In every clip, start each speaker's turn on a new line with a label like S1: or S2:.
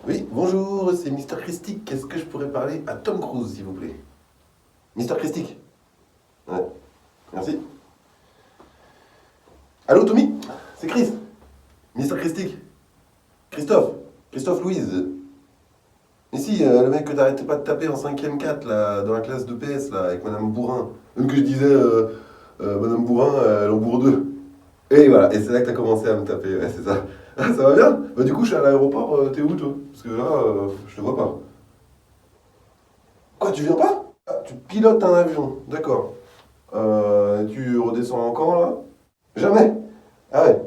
S1: Oui, bonjour, c'est Mister Christic. Est-ce que je pourrais parler à Tom Cruise, s'il vous plaît? Mister Christic. Ouais, merci. Allô, Tommy? C'est Chris. Mister Christic. Christophe. Christophe Louise. Mais si, le mec que t'arrêtais pas de taper en 5ème 4, là, dans la classe de PS, là, avec Madame Bourrin. Même que je disais, Madame Bourrin, elle en bourre deux. Et voilà, et c'est là que t'as commencé à me taper, ouais, c'est ça. Ah, ça va bien? Bah, du coup, je suis à l'aéroport, t'es où, toi? Parce que là, je te vois pas. Quoi, tu viens pas? Ah, tu pilotes un avion, d'accord. Tu redescends en quand, là? Jamais? Ah ouais.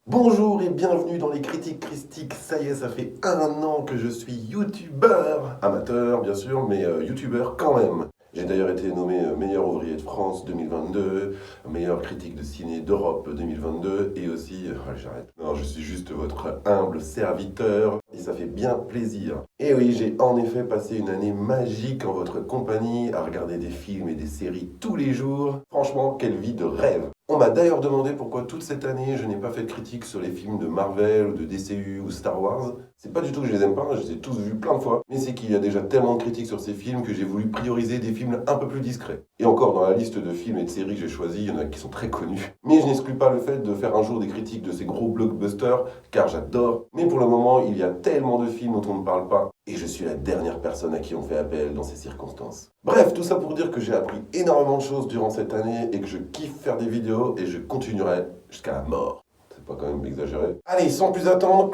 S1: Bonjour et bienvenue dans les critiques christiques. Ça y est, ça fait 1 an que je suis youtubeur. Amateur, bien sûr, mais youtubeur quand même. J'ai d'ailleurs été nommé meilleur ouvrier de France 2022, meilleur critique de ciné d'Europe 2022 et aussi, j'arrête. Non, je suis juste votre humble serviteur et ça fait bien plaisir. Et oui, j'ai en effet passé une année magique en votre compagnie à regarder des films et des séries tous les jours. Franchement, quelle vie de rêve. On m'a d'ailleurs demandé pourquoi toute cette année je n'ai pas fait de critique sur les films de Marvel ou de DCU ou Star Wars. C'est pas du tout que je les aime pas, je les ai tous vus plein de fois, mais c'est qu'il y a déjà tellement de critiques sur ces films que j'ai voulu prioriser des films un peu plus discrets. Et encore, dans la liste de films et de séries que j'ai choisis, il y en a qui sont très connus. Mais je n'exclus pas le fait de faire un jour des critiques de ces gros blockbusters, car j'adore. Mais pour le moment, il y a tellement de films dont on ne parle pas, et je suis la dernière personne à qui on fait appel dans ces circonstances. Bref, tout ça pour dire que j'ai appris énormément de choses durant cette année et que je kiffe faire des vidéos et je continuerai jusqu'à la mort. C'est pas quand même exagéré. Allez, sans plus attendre,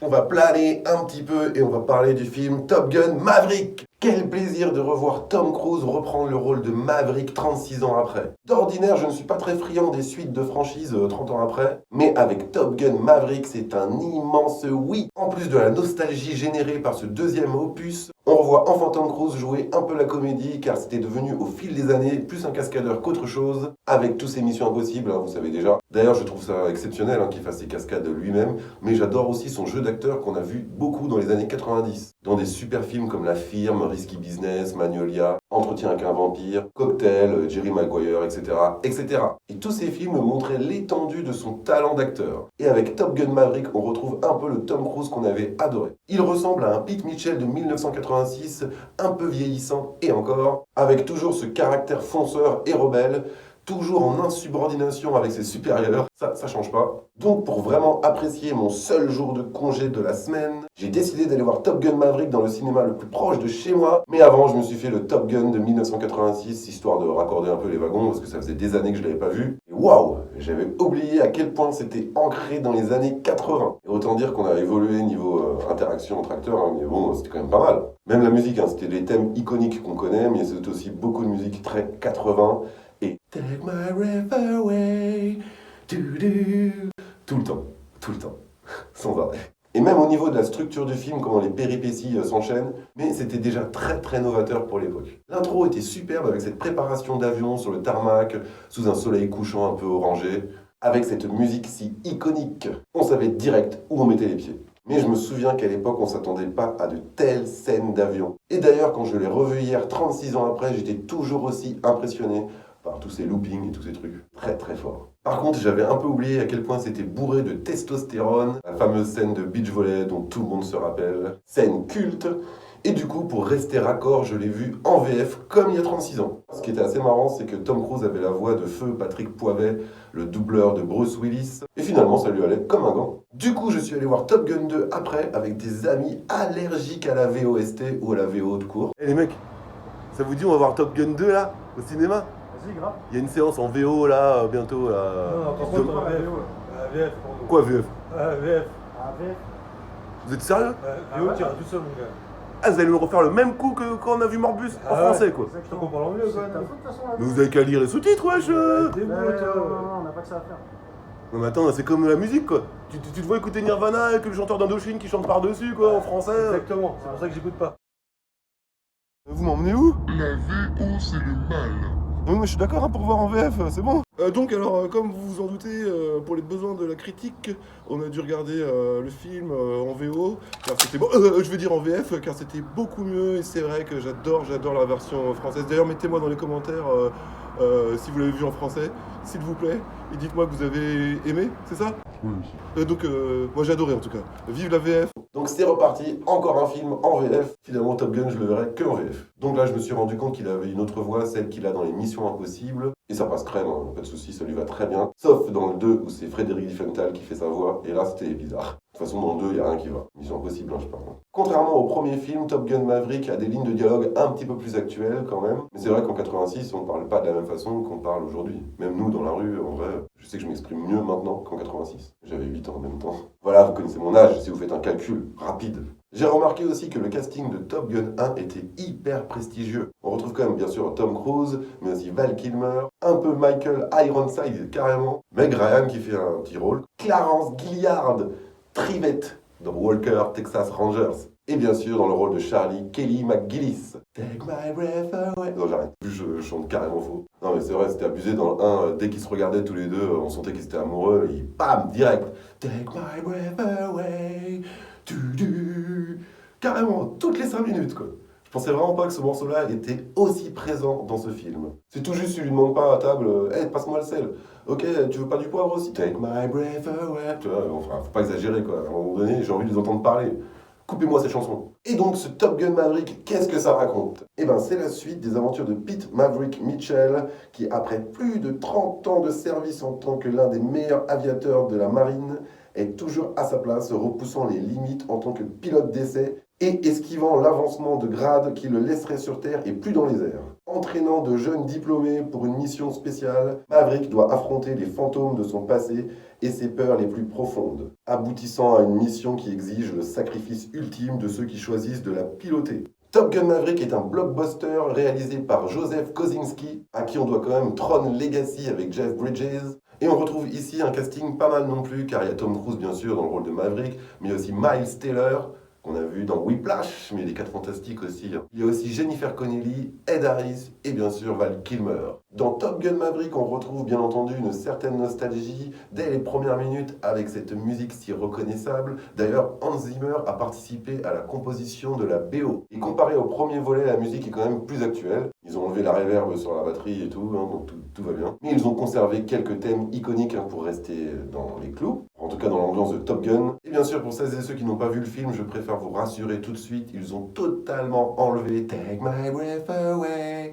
S1: on va planer un petit peu et on va parler du film Top Gun Maverick. Quel plaisir de revoir Tom Cruise reprendre le rôle de Maverick 36 ans après. D'ordinaire, je ne suis pas très friand des suites de franchise 30 ans après, mais avec Top Gun Maverick, c'est un immense oui. En plus de la nostalgie générée par ce deuxième opus, on revoit enfin Tom Cruise jouer un peu la comédie, car c'était devenu au fil des années plus un cascadeur qu'autre chose, avec tous ses missions impossibles, vous savez déjà. D'ailleurs, je trouve ça exceptionnel qu'il fasse ses cascades lui-même, mais j'adore aussi son jeu d'acteur qu'on a vu beaucoup dans les années 90, dans des super films comme La Firme, Risky Business, Magnolia, Entretien avec un vampire, Cocktail, Jerry Maguire, etc., etc. Et tous ces films montraient l'étendue de son talent d'acteur. Et avec Top Gun Maverick, on retrouve un peu le Tom Cruise qu'on avait adoré. Il ressemble à un Pete Mitchell de 1986, un peu vieillissant et encore, avec toujours ce caractère fonceur et rebelle, toujours en insubordination avec ses supérieurs, ça change pas. Donc pour vraiment apprécier mon seul jour de congé de la semaine, j'ai décidé d'aller voir Top Gun Maverick dans le cinéma le plus proche de chez moi. Mais avant, je me suis fait le Top Gun de 1986, histoire de raccorder un peu les wagons, parce que ça faisait des années que je l'avais pas vu. Et waouh, j'avais oublié à quel point c'était ancré dans les années 80. Et autant dire qu'on a évolué niveau interaction entre acteurs, mais bon, c'était quand même pas mal. Même la musique, c'était des thèmes iconiques qu'on connaît, mais c'est aussi beaucoup de musique très 80. Et Take my breath away, tout le temps, sans arrêt. Et même au niveau de la structure du film, comment les péripéties s'enchaînent, mais c'était déjà très novateur pour l'époque. L'intro était superbe avec cette préparation d'avion sur le tarmac, sous un soleil couchant un peu orangé, avec cette musique si iconique. On savait direct où on mettait les pieds. Mais je me souviens qu'à l'époque, on ne s'attendait pas à de telles scènes d'avion. Et d'ailleurs, quand je l'ai revu hier, 36 ans après, j'étais toujours aussi impressionné par tous ces loopings et tous ces trucs. Très fort. Par contre, j'avais un peu oublié à quel point c'était bourré de testostérone, la fameuse scène de beach volley dont tout le monde se rappelle. Scène culte. Et du coup, pour rester raccord, je l'ai vu en VF comme il y a 36 ans. Ce qui était assez marrant, c'est que Tom Cruise avait la voix de feu Patrick Poivet, le doubleur de Bruce Willis. Et finalement, ça lui allait comme un gant. Du coup, je suis allé voir Top Gun 2 après avec des amis allergiques à la VOST ou à la VO de cours. Eh les mecs, ça vous dit on va voir Top Gun 2 là, au cinéma?
S2: Vas-y, grave.
S1: Il y a une séance en VO là, bientôt là.
S2: Non, par contre, en VF. VF, pardon.
S1: Quoi VF?
S2: VF. VF.
S1: Vous êtes sérieux?
S2: VO, tu iras tout seul, mon gars.
S1: Ah, vous allez me refaire le même coup que quand on a vu Morbus en français quoi.
S2: Je te comprends l'anglais ou quoi?
S1: Mais vous avez qu'à lire les sous-titres, wesh!
S2: On n'a pas que ça à faire.
S1: Non mais attends, c'est comme la musique quoi. Tu te vois écouter Nirvana avec le chanteur d'Indochine qui chante par-dessus quoi, en français.
S2: Exactement, c'est pour ça que j'écoute pas.
S1: Vous m'emmenez où?
S3: La VO, c'est le mal.
S1: Oui, moi je suis d'accord hein, pour voir en VF, c'est bon. Donc alors, comme vous vous en doutez, pour les besoins de la critique, on a dû regarder le film en VO, car c'était bon, je veux dire en VF, car c'était beaucoup mieux, et c'est vrai que j'adore la version française. D'ailleurs, mettez-moi dans les commentaires si vous l'avez vu en français, s'il vous plaît, et dites-moi que vous avez aimé, c'est ça? Donc, moi j'ai adoré en tout cas. Vive la VF! Donc c'est reparti, encore un film en VF. Finalement, Top Gun, je le verrai que en VF. Donc là, je me suis rendu compte qu'il avait une autre voix, celle qu'il a dans les Missions Impossibles. Et ça passe crème, hein, pas de soucis, ça lui va très bien. Sauf dans le 2 où c'est Frédéric Diffenthal qui fait sa voix. Et là, c'était bizarre. De toute façon, dans le 2, il n'y a rien qui va. Mission Impossible, hein, je parle. Contrairement au premier film, Top Gun Maverick a des lignes de dialogue un petit peu plus actuelles quand même. Mais c'est vrai qu'en 86, on ne parle pas de la même façon qu'on parle aujourd'hui. Même nous, dans la rue, en vrai, je sais que je m'exprime mieux maintenant qu'en 86. J'avais 8 ans en même temps. Voilà, vous connaissez mon âge si vous faites un calcul rapide. J'ai remarqué aussi que le casting de Top Gun 1 était hyper prestigieux. On retrouve quand même bien sûr Tom Cruise, mais aussi Val Kilmer, un peu Michael Ironside carrément, Meg Ryan qui fait un petit rôle, Clarence Gilliard, Trivette dans Walker Texas Rangers, et bien sûr dans le rôle de Charlie, Kelly McGillis. Take my breath away. Non j'arrête, je chante carrément faux. Non mais c'est vrai, c'était abusé dans le 1, dès qu'ils se regardaient tous les deux, on sentait qu'ils étaient amoureux, et bam, direct. Take my breath away. Carrément, toutes les 5 minutes quoi. Je pensais vraiment pas que ce morceau-là était aussi présent dans ce film. C'est tout juste, tu lui demandes pas à table, hey, passe-moi le sel. Ok, tu veux pas du poivre aussi? Take my breath away. Tu vois, enfin, faut pas exagérer quoi. À un moment donné, j'ai envie de les entendre parler. Coupez-moi cette chanson. Et donc, ce Top Gun Maverick, qu'est-ce que ça raconte? Eh ben, c'est la suite des aventures de Pete Maverick Mitchell, qui, après plus de 30 ans de service en tant que l'un des meilleurs aviateurs de la marine, est toujours à sa place, repoussant les limites en tant que pilote d'essai et esquivant l'avancement de grade qui le laisserait sur Terre et plus dans les airs. Entraînant de jeunes diplômés pour une mission spéciale, Maverick doit affronter les fantômes de son passé et ses peurs les plus profondes, aboutissant à une mission qui exige le sacrifice ultime de ceux qui choisissent de la piloter. Top Gun Maverick est un blockbuster réalisé par Joseph Kosinski, à qui on doit quand même Tron Legacy avec Jeff Bridges. Et on retrouve ici un casting pas mal non plus, car il y a Tom Cruise bien sûr dans le rôle de Maverick, mais aussi Miles Taylor, qu'on a vu dans Whiplash, mais les 4 Fantastiques aussi. Il y a aussi Jennifer Connelly, Ed Harris et bien sûr Val Kilmer. Dans Top Gun Maverick, on retrouve bien entendu une certaine nostalgie dès les premières minutes avec cette musique si reconnaissable. D'ailleurs, Hans Zimmer a participé à la composition de la BO. Et comparé au premier volet, la musique est quand même plus actuelle. Ils ont enlevé la reverb sur la batterie et tout, hein, donc tout va bien. Mais ils ont conservé quelques thèmes iconiques hein, pour rester dans les clous. En tout cas dans l'ambiance de Top Gun. Et bien sûr, pour celles et ceux qui n'ont pas vu le film, je préfère vous rassurer tout de suite, ils ont totalement enlevé Take My Breath Away.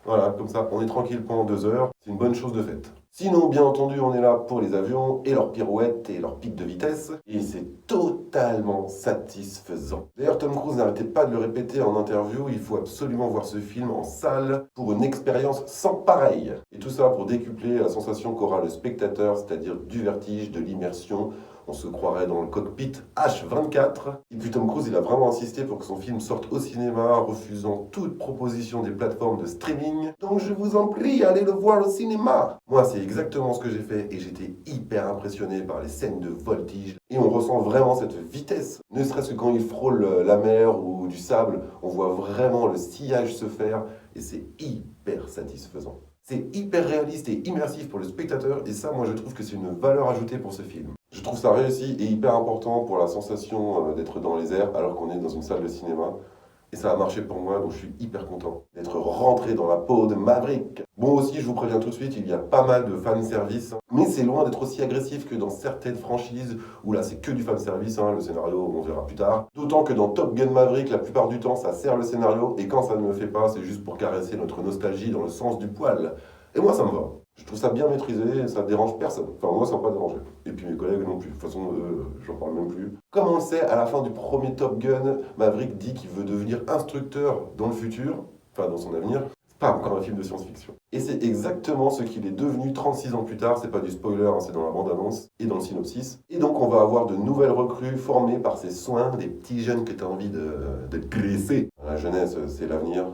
S1: Voilà, comme ça, on est tranquille pendant 2 heures, c'est une bonne chose de faite. Sinon, bien entendu, on est là pour les avions et leurs pirouettes et leurs pics de vitesse, et c'est totalement satisfaisant. D'ailleurs, Tom Cruise n'arrêtait pas de le répéter en interview, il faut absolument voir ce film en salle pour une expérience sans pareil. Et tout ça pour décupler la sensation qu'aura le spectateur, c'est-à-dire du vertige, de l'immersion. On se croirait dans le cockpit H24. Et puis Tom Cruise, il a vraiment insisté pour que son film sorte au cinéma, refusant toute proposition des plateformes de streaming. Donc je vous en prie, allez le voir au cinéma. Moi, c'est exactement ce que j'ai fait et j'étais hyper impressionné par les scènes de voltige. Et on ressent vraiment cette vitesse. Ne serait-ce que quand il frôle la mer ou du sable, on voit vraiment le sillage se faire et c'est hyper satisfaisant. C'est hyper réaliste et immersif pour le spectateur et ça, moi, je trouve que c'est une valeur ajoutée pour ce film. Je trouve ça réussi et hyper important pour la sensation d'être dans les airs alors qu'on est dans une salle de cinéma. Et ça a marché pour moi, donc je suis hyper content d'être rentré dans la peau de Maverick. Bon aussi, je vous préviens tout de suite, il y a pas mal de fanservice, mais c'est loin d'être aussi agressif que dans certaines franchises où là c'est que du fanservice, hein, le scénario on verra plus tard. D'autant que dans Top Gun Maverick, la plupart du temps ça sert le scénario, et quand ça ne le fait pas, c'est juste pour caresser notre nostalgie dans le sens du poil. Et moi ça me va. Je trouve ça bien maîtrisé et ça dérange personne. Enfin, moi, ça m'a pas dérangé. Et puis mes collègues non plus. De toute façon, j'en parle même plus. Comme on le sait, à la fin du premier Top Gun, Maverick dit qu'il veut devenir instructeur dans le futur, enfin dans son avenir. C'est pas encore un film de science-fiction. Et c'est exactement ce qu'il est devenu 36 ans plus tard. C'est pas du spoiler, hein, c'est dans la bande-annonce et dans le synopsis. Et donc, on va avoir de nouvelles recrues formées par ses soins, des petits jeunes que tu as envie de graisser. La jeunesse, c'est l'avenir.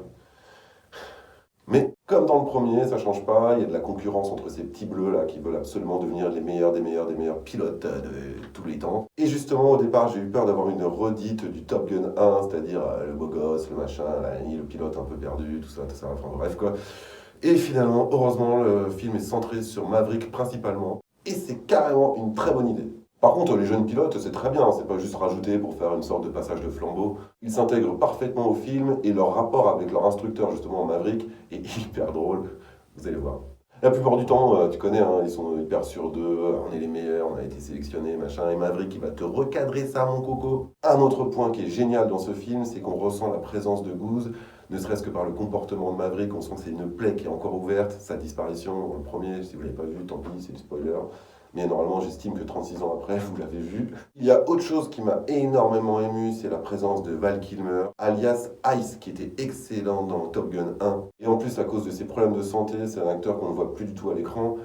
S1: Mais comme dans le premier, ça change pas, il y a de la concurrence entre ces petits bleus là qui veulent absolument devenir les meilleurs des meilleurs pilotes de tous les temps. Et justement au départ j'ai eu peur d'avoir une redite du Top Gun 1, c'est-à-dire le beau gosse, le machin, le pilote un peu perdu, tout ça, enfin bref quoi. Et finalement, heureusement, le film est centré sur Maverick principalement. Et c'est carrément une très bonne idée. Par contre, les jeunes pilotes, c'est très bien, c'est pas juste rajouté pour faire une sorte de passage de flambeau. Ils s'intègrent parfaitement au film et leur rapport avec leur instructeur, justement Maverick, est hyper drôle. Vous allez voir. La plupart du temps, tu connais, hein, ils sont hyper sûrs d'eux, on est les meilleurs, on a été sélectionnés, machin, et Maverick, il va te recadrer ça, mon coco. Un autre point qui est génial dans ce film, c'est qu'on ressent la présence de Goose, ne serait-ce que par le comportement de Maverick, on sent que c'est une plaie qui est encore ouverte, sa disparition, dans le premier, si vous ne l'avez pas vu, tant pis, c'est du spoiler. Mais normalement, j'estime que 36 ans après, vous l'avez vu. Il y a autre chose qui m'a énormément ému, c'est la présence de Val Kilmer, alias Ice, qui était excellent dans Top Gun 1. Et en plus, à cause de ses problèmes de santé, c'est un acteur qu'on ne voit plus du tout à l'écran.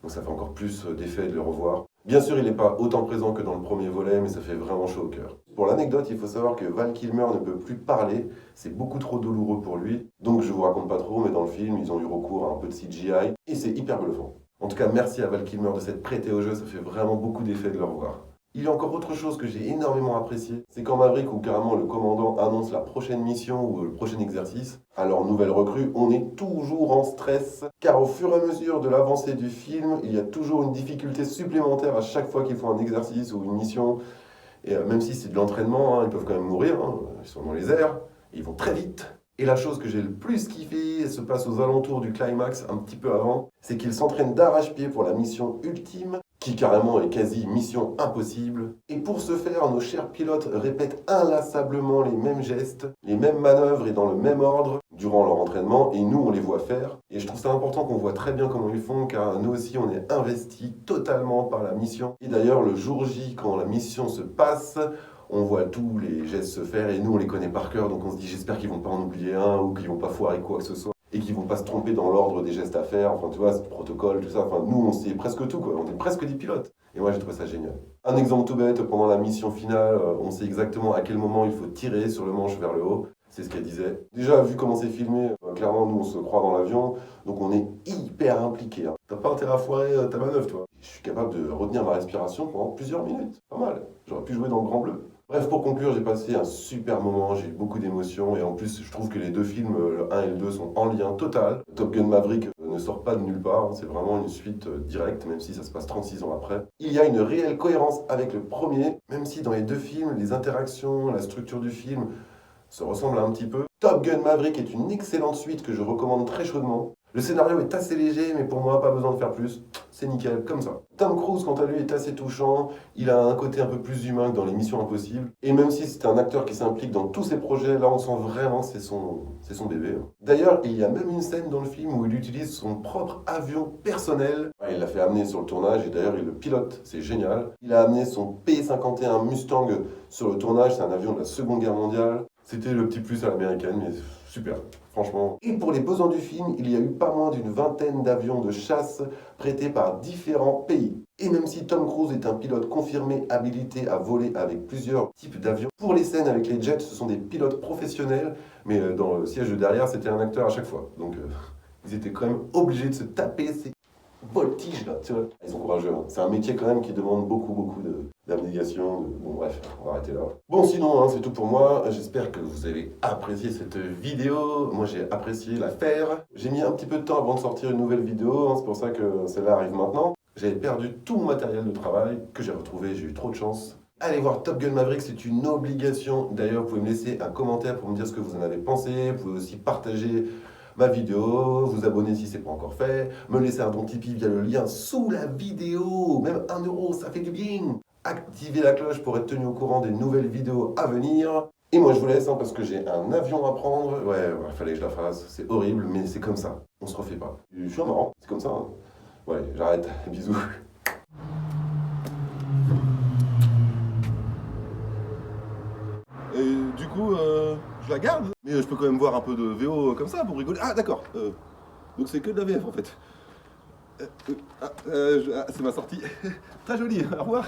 S1: Donc ça fait encore plus d'effet de le revoir. Bien sûr, il n'est pas autant présent que dans le premier volet, mais ça fait vraiment chaud au cœur. Pour l'anecdote, il faut savoir que Val Kilmer ne peut plus parler, c'est beaucoup trop douloureux pour lui. Donc je vous raconte pas trop, mais dans le film, ils ont eu recours à un peu de CGI, et c'est hyper bluffant. En tout cas, merci à Val Kilmer de s'être prêté au jeu, ça fait vraiment beaucoup d'effet de le revoir. Il y a encore autre chose que j'ai énormément apprécié, c'est quand Maverick ou carrément le commandant annonce la prochaine mission ou le prochain exercice. Alors, nouvelle recrue, on est toujours en stress, car au fur et à mesure de l'avancée du film, il y a toujours une difficulté supplémentaire à chaque fois qu'ils font un exercice ou une mission. Et même si c'est de l'entraînement, ils peuvent quand même mourir, ils sont dans les airs, ils vont très vite. Et la chose que j'ai le plus kiffé, se passe aux alentours du climax, un petit peu avant, c'est qu'ils s'entraînent d'arrache-pied pour la mission ultime, qui carrément est quasi mission impossible. Et pour ce faire, nos chers pilotes répètent inlassablement les mêmes gestes, les mêmes manœuvres et dans le même ordre durant leur entraînement, et nous on les voit faire. Et je trouve ça important qu'on voit très bien comment ils font, car nous aussi on est investis totalement par la mission. Et d'ailleurs, le jour J, quand la mission se passe, on voit tous les gestes se faire et nous on les connaît par cœur, donc on se dit j'espère qu'ils vont pas en oublier un ou qu'ils vont pas foirer quoi que ce soit et qu'ils vont pas se tromper dans l'ordre des gestes à faire, enfin tu vois, ce protocole, tout ça, enfin nous on sait presque tout quoi, on est presque des pilotes. Et moi j'ai trouvé ça génial. Un exemple tout bête, pendant la mission finale, on sait exactement à quel moment il faut tirer sur le manche vers le haut. C'est ce qu'elle disait. Déjà, vu comment c'est filmé, clairement, nous, on se croit dans l'avion, donc on est hyper impliqué. T'as pas intérêt à foirer ta manœuvre, toi. Je suis capable de retenir ma respiration pendant plusieurs minutes. Pas mal. J'aurais pu jouer dans le Grand Bleu. Bref, pour conclure, j'ai passé un super moment, j'ai eu beaucoup d'émotions, et en plus, je trouve que les deux films, le 1 et le 2, sont en lien total. Top Gun Maverick ne sort pas de nulle part, c'est vraiment une suite directe, même si ça se passe 36 ans après. Il y a une réelle cohérence avec le premier, même si dans les deux films, les interactions, la structure du film se ressemble un petit peu. Top Gun Maverick est une excellente suite que je recommande très chaudement. Le scénario est assez léger, mais pour moi, pas besoin de faire plus. C'est nickel, comme ça. Tom Cruise, quant à lui, est assez touchant. Il a un côté un peu plus humain que dans les Missions Impossibles. Et même si c'est un acteur qui s'implique dans tous ses projets, là, on sent vraiment que c'est son bébé. D'ailleurs, il y a même une scène dans le film où il utilise son propre avion personnel. Il l'a fait amener sur le tournage et d'ailleurs, il le pilote. C'est génial. Il a amené son P-51 Mustang sur le tournage. C'est un avion de la Seconde Guerre mondiale. C'était le petit plus à l'américaine, mais super, franchement. Et pour les besoins du film, il y a eu pas moins d'une vingtaine d'avions de chasse prêtés par différents pays. Et même si Tom Cruise est un pilote confirmé habilité à voler avec plusieurs types d'avions, pour les scènes avec les jets, ce sont des pilotes professionnels, mais dans le siège de derrière, c'était un acteur à chaque fois. Donc ils étaient quand même obligés de se taper ces voltiges là, tu vois. Ils sont courageux, hein. C'est un métier quand même qui demande beaucoup d'abnégation. Bon bref, on va arrêter là. Bon sinon, c'est tout pour moi. J'espère que vous avez apprécié cette vidéo. Moi j'ai apprécié la faire. J'ai mis un petit peu de temps avant de sortir une nouvelle vidéo, c'est pour ça que celle-là arrive maintenant. J'avais perdu tout mon matériel de travail que j'ai retrouvé, j'ai eu trop de chance. Allez voir Top Gun Maverick, c'est une obligation. D'ailleurs, vous pouvez me laisser un commentaire pour me dire ce que vous en avez pensé. Vous pouvez aussi partager ma vidéo, vous abonner si ce n'est pas encore fait, me laisser un don Tipeee via le lien sous la vidéo, même 1 euro, ça fait du bien. Activez la cloche pour être tenu au courant des nouvelles vidéos à venir. Et moi je vous laisse parce que j'ai un avion à prendre. Ouais, fallait que je la fasse, c'est horrible, mais c'est comme ça, on se refait pas. Je suis un marrant, c'est comme ça. Ouais, j'arrête, bisous. Et du coup, je la garde, mais je peux quand même voir un peu de VO comme ça pour rigoler. Ah d'accord, donc c'est que de la VF en fait. C'est ma sortie. Très jolie, au revoir.